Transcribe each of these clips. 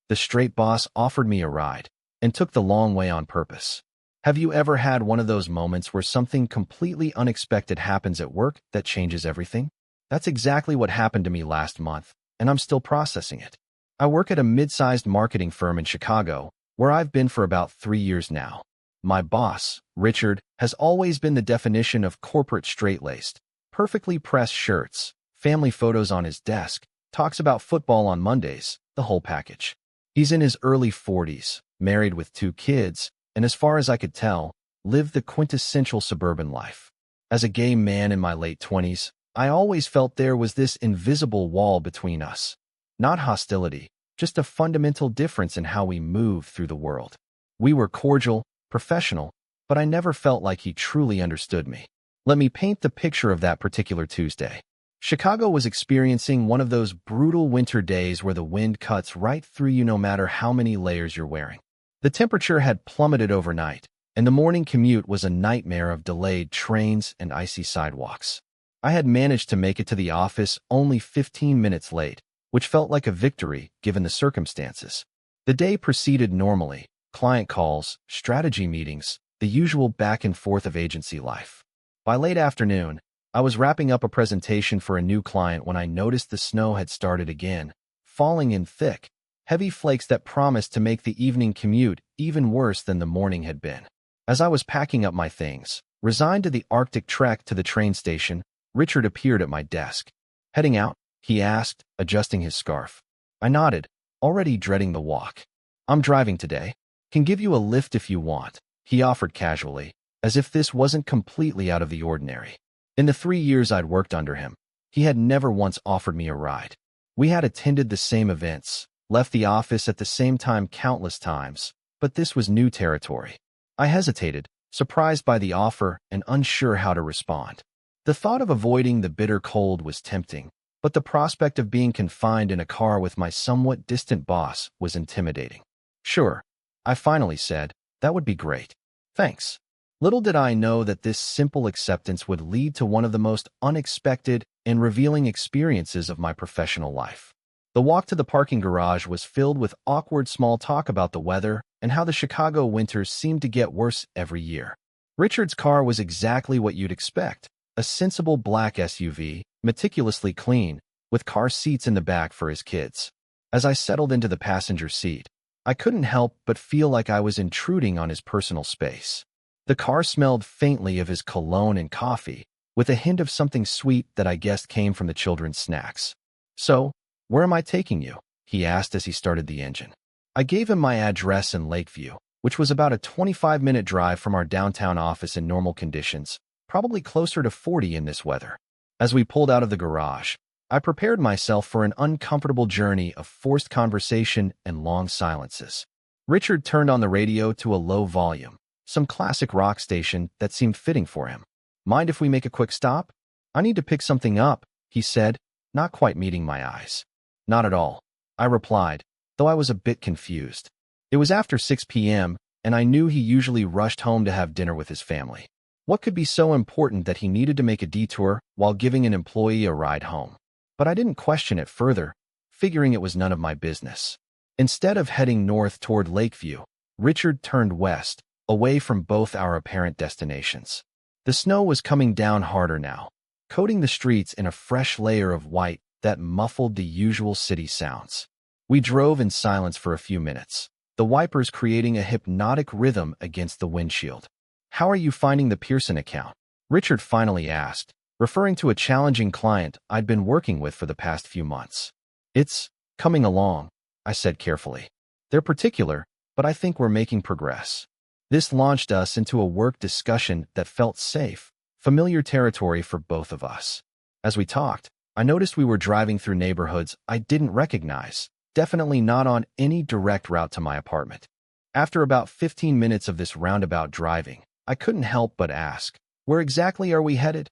The straight boss offered me a ride and took the long way on purpose. Have you ever had one of those moments where something completely unexpected happens at work that changes everything? That's exactly what happened to me last month, and I'm still processing it. I work at a mid-sized marketing firm in Chicago, where I've been for about 3 years now. My boss, Richard, has always been the definition of corporate straight-laced, perfectly pressed shirts, family photos on his desk, talks about football on Mondays, the whole package. He's in his early 40s, married with 2 kids, and as far as I could tell, lived the quintessential suburban life. As a gay man in my late 20s, I always felt there was this invisible wall between us. Not hostility, just a fundamental difference in how we move through the world. We were cordial, professional, but I never felt like he truly understood me. Let me paint the picture of that particular Tuesday. Chicago was experiencing one of those brutal winter days where the wind cuts right through you no matter how many layers you're wearing. The temperature had plummeted overnight, and the morning commute was a nightmare of delayed trains and icy sidewalks. I had managed to make it to the office only 15 minutes late, which felt like a victory given the circumstances. The day proceeded normally: client calls, strategy meetings, the usual back and forth of agency life. By late afternoon, I was wrapping up a presentation for a new client when I noticed the snow had started again, falling in thick, heavy flakes that promised to make the evening commute even worse than the morning had been. As I was packing up my things, resigned to the Arctic trek to the train station, Richard appeared at my desk. "Heading out?" he asked, adjusting his scarf. I nodded, already dreading the walk. "I'm driving today. Can give you a lift if you want," he offered casually, as if this wasn't completely out of the ordinary. In the 3 years I'd worked under him, he had never once offered me a ride. We had attended the same events, left the office at the same time countless times, but this was new territory. I hesitated, surprised by the offer and unsure how to respond. The thought of avoiding the bitter cold was tempting, but the prospect of being confined in a car with my somewhat distant boss was intimidating. "Sure," I finally said, "that would be great. Thanks." Little did I know that this simple acceptance would lead to one of the most unexpected and revealing experiences of my professional life. The walk to the parking garage was filled with awkward small talk about the weather and how the Chicago winters seemed to get worse every year. Richard's car was exactly what you'd expect: a sensible black SUV, meticulously clean, with car seats in the back for his kids. As I settled into the passenger seat, I couldn't help but feel like I was intruding on his personal space. The car smelled faintly of his cologne and coffee, with a hint of something sweet that I guessed came from the children's snacks. "So, where am I taking you?" he asked as he started the engine. I gave him my address in Lakeview, which was about a 25-minute drive from our downtown office in normal conditions, probably closer to 40 in this weather. As we pulled out of the garage, I prepared myself for an uncomfortable journey of forced conversation and long silences. Richard turned on the radio to a low volume, some classic rock station that seemed fitting for him. "Mind if we make a quick stop? I need to pick something up," he said, not quite meeting my eyes. "Not at all," I replied, though I was a bit confused. It was after 6 p.m., and I knew he usually rushed home to have dinner with his family. What could be so important that he needed to make a detour while giving an employee a ride home? But I didn't question it further, figuring it was none of my business. Instead of heading north toward Lakeview, Richard turned west, away from both our apparent destinations. The snow was coming down harder now, coating the streets in a fresh layer of white that muffled the usual city sounds. We drove in silence for a few minutes, the wipers creating a hypnotic rhythm against the windshield. "How are you finding the Pearson account?" Richard finally asked, referring to a challenging client I'd been working with for the past few months. "It's coming along," I said carefully. "They're particular, but I think we're making progress." This launched us into a work discussion that felt safe, familiar territory for both of us. As we talked, I noticed we were driving through neighborhoods I didn't recognize, definitely not on any direct route to my apartment. After about 15 minutes of this roundabout driving, I couldn't help but ask, "Where exactly are we headed?"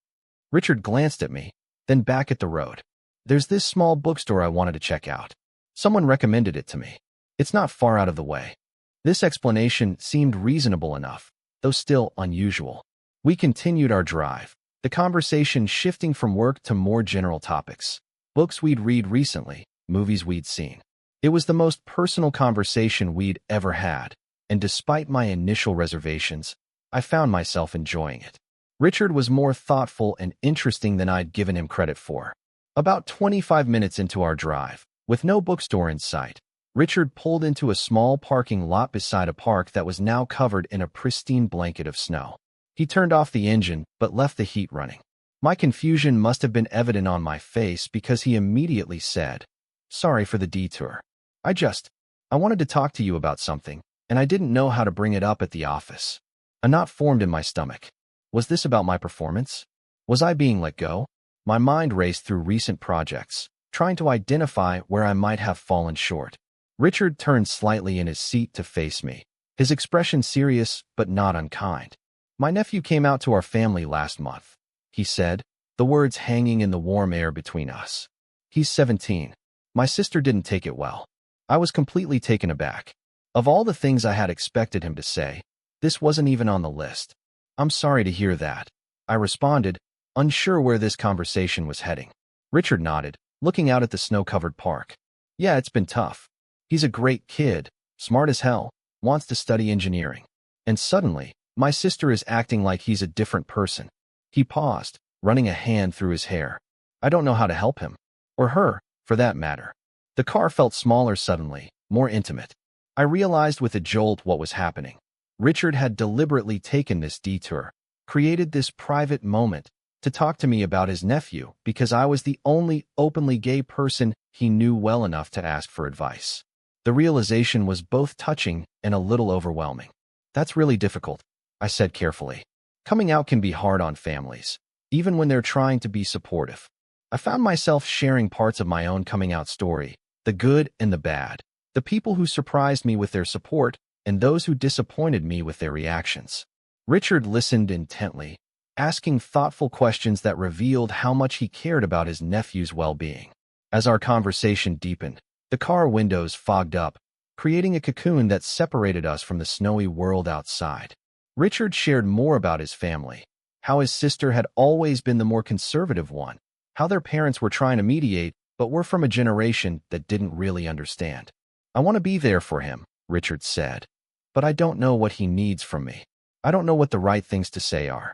Richard glanced at me, then back at the road. "There's this small bookstore I wanted to check out. Someone recommended it to me. It's not far out of the way." This explanation seemed reasonable enough, though still unusual. We continued our drive, the conversation shifting from work to more general topics: books we'd read recently, movies we'd seen. It was the most personal conversation we'd ever had, and despite my initial reservations, I found myself enjoying it. Richard was more thoughtful and interesting than I'd given him credit for. About 25 minutes into our drive, with no bookstore in sight, Richard pulled into a small parking lot beside a park that was now covered in a pristine blanket of snow. He turned off the engine, but left the heat running. My confusion must have been evident on my face because he immediately said, "Sorry for the detour. I wanted to talk to you about something, and I didn't know how to bring it up at the office." A knot formed in my stomach. Was this about my performance? Was I being let go? My mind raced through recent projects, trying to identify where I might have fallen short. Richard turned slightly in his seat to face me, his expression serious but not unkind. "My nephew came out to our family last month," he said, the words hanging in the warm air between us. "He's 17. My sister didn't take it well." I was completely taken aback. Of all the things I had expected him to say, this wasn't even on the list. "I'm sorry to hear that," I responded, unsure where this conversation was heading. Richard nodded, looking out at the snow-covered park. "Yeah, it's been tough. He's a great kid, smart as hell, wants to study engineering. And suddenly, my sister is acting like he's a different person." He paused, running a hand through his hair. "I don't know how to help him. Or her, for that matter." The car felt smaller suddenly, more intimate. I realized with a jolt what was happening. Richard had deliberately taken this detour, created this private moment, to talk to me about his nephew because I was the only openly gay person he knew well enough to ask for advice. The realization was both touching and a little overwhelming. "That's really difficult," I said carefully. "Coming out can be hard on families, even when they're trying to be supportive." I found myself sharing parts of my own coming out story, the good and the bad, the people who surprised me with their support and those who disappointed me with their reactions. Richard listened intently, asking thoughtful questions that revealed how much he cared about his nephew's well-being. As our conversation deepened, the car windows fogged up, creating a cocoon that separated us from the snowy world outside. Richard shared more about his family, how his sister had always been the more conservative one, how their parents were trying to mediate but were from a generation that didn't really understand. "I want to be there for him," Richard said, "but I don't know what he needs from me. I don't know what the right things to say are."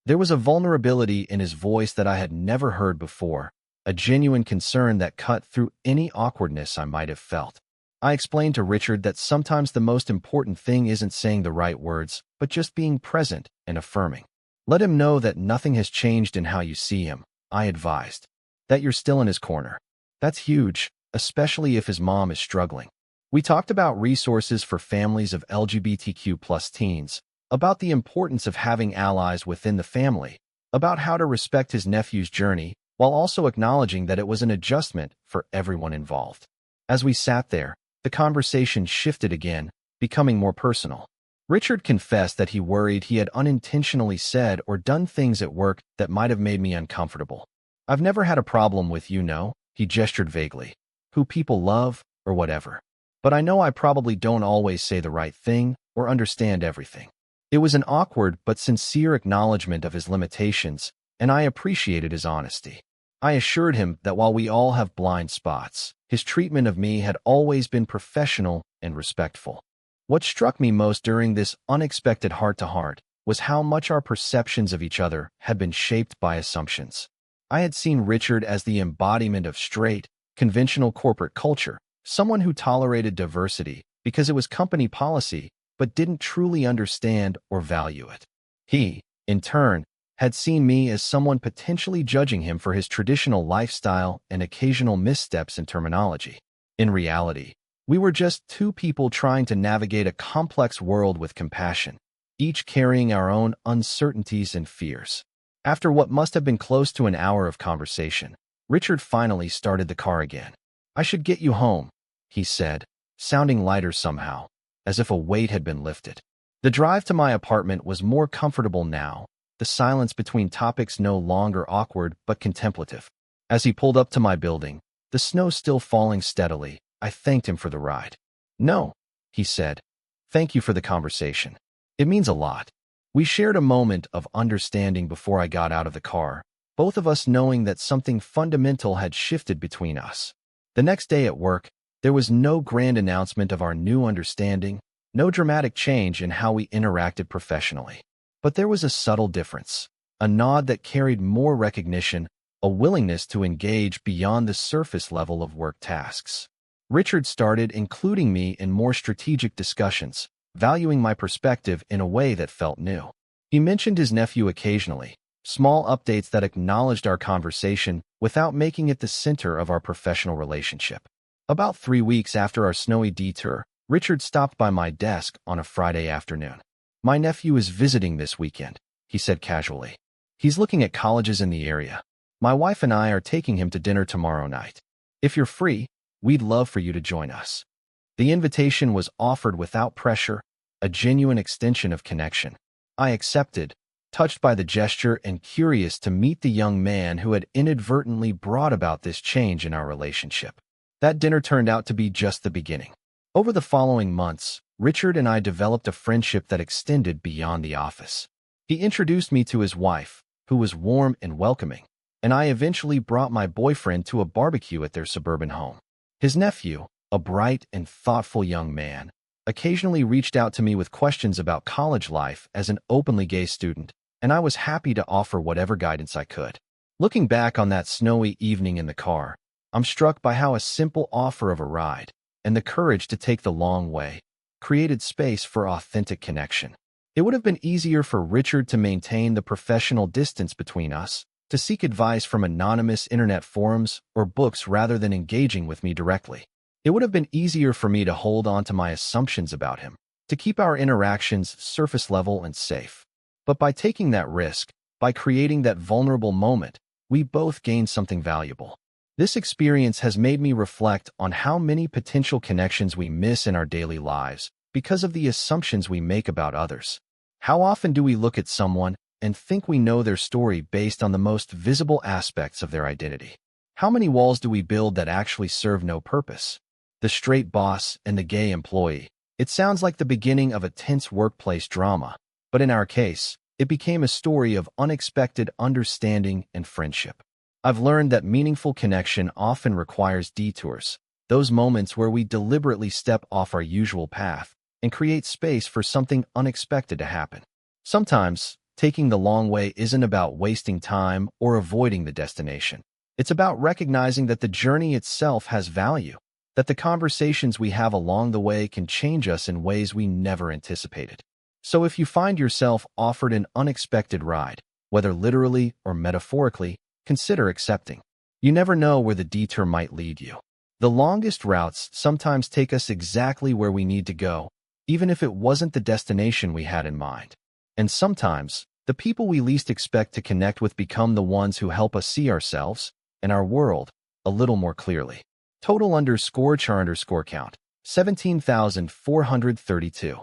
There was a vulnerability in his voice that I had never heard before, a genuine concern that cut through any awkwardness I might have felt. I explained to Richard that sometimes the most important thing isn't saying the right words, but just being present and affirming. "Let him know that nothing has changed in how you see him," I advised. "That you're still in his corner. That's huge, especially if his mom is struggling." We talked about resources for families of LGBTQ+ teens, about the importance of having allies within the family, about how to respect his nephew's journey, while also acknowledging that it was an adjustment for everyone involved. As we sat there, the conversation shifted again, becoming more personal. Richard confessed that he worried he had unintentionally said or done things at work that might have made me uncomfortable. "I've never had a problem with, he gestured vaguely, "who people love or whatever. But I know I probably don't always say the right thing or understand everything." It was an awkward but sincere acknowledgement of his limitations, and I appreciated his honesty. I assured him that while we all have blind spots, his treatment of me had always been professional and respectful. What struck me most during this unexpected heart-to-heart was how much our perceptions of each other had been shaped by assumptions. I had seen Richard as the embodiment of straight, conventional corporate culture, someone who tolerated diversity because it was company policy but didn't truly understand or value it. He, in turn, had seen me as someone potentially judging him for his traditional lifestyle and occasional missteps in terminology. In reality, we were just two people trying to navigate a complex world with compassion, each carrying our own uncertainties and fears. After what must have been close to an hour of conversation, Richard finally started the car again. "I should get you home," he said, sounding lighter somehow, as if a weight had been lifted. The drive to my apartment was more comfortable now, the silence between topics no longer awkward but contemplative. As he pulled up to my building, the snow still falling steadily, I thanked him for the ride. "No," he said. "Thank you for the conversation. It means a lot." We shared a moment of understanding before I got out of the car, both of us knowing that something fundamental had shifted between us. The next day at work, There was no grand announcement of our new understanding, no dramatic change in how we interacted professionally. But there was a subtle difference, a nod that carried more recognition, a willingness to engage beyond the surface level of work tasks. Richard started including me in more strategic discussions, valuing my perspective in a way that felt new. He mentioned his nephew occasionally, small updates that acknowledged our conversation without making it the center of our professional relationship. About 3 weeks after our snowy detour, Richard stopped by my desk on a Friday afternoon. "My nephew is visiting this weekend," he said casually. "He's looking at colleges in the area. My wife and I are taking him to dinner tomorrow night. If you're free, we'd love for you to join us." The invitation was offered without pressure, a genuine extension of connection. I accepted, touched by the gesture and curious to meet the young man who had inadvertently brought about this change in our relationship. That dinner turned out to be just the beginning. Over the following months, Richard and I developed a friendship that extended beyond the office. He introduced me to his wife, who was warm and welcoming, and I eventually brought my boyfriend to a barbecue at their suburban home. His nephew, a bright and thoughtful young man, occasionally reached out to me with questions about college life as an openly gay student, and I was happy to offer whatever guidance I could. Looking back on that snowy evening in the car, I'm struck by how a simple offer of a ride and the courage to take the long way created space for authentic connection. It would have been easier for Richard to maintain the professional distance between us, to seek advice from anonymous internet forums or books rather than engaging with me directly. It would have been easier for me to hold on to my assumptions about him, to keep our interactions surface level and safe. But by taking that risk, by creating that vulnerable moment, we both gained something valuable. This experience has made me reflect on how many potential connections we miss in our daily lives because of the assumptions we make about others. How often do we look at someone and think we know their story based on the most visible aspects of their identity? How many walls do we build that actually serve no purpose? The straight boss and the gay employee. It sounds like the beginning of a tense workplace drama, but in our case, it became a story of unexpected understanding and friendship. I've learned that meaningful connection often requires detours, those moments where we deliberately step off our usual path and create space for something unexpected to happen. Sometimes, taking the long way isn't about wasting time or avoiding the destination. It's about recognizing that the journey itself has value, that the conversations we have along the way can change us in ways we never anticipated. So if you find yourself offered an unexpected ride, whether literally or metaphorically, consider accepting. You never know where the detour might lead you. The longest routes sometimes take us exactly where we need to go, even if it wasn't the destination we had in mind. And sometimes, the people we least expect to connect with become the ones who help us see ourselves and our world a little more clearly. Total _char_count, 17,432.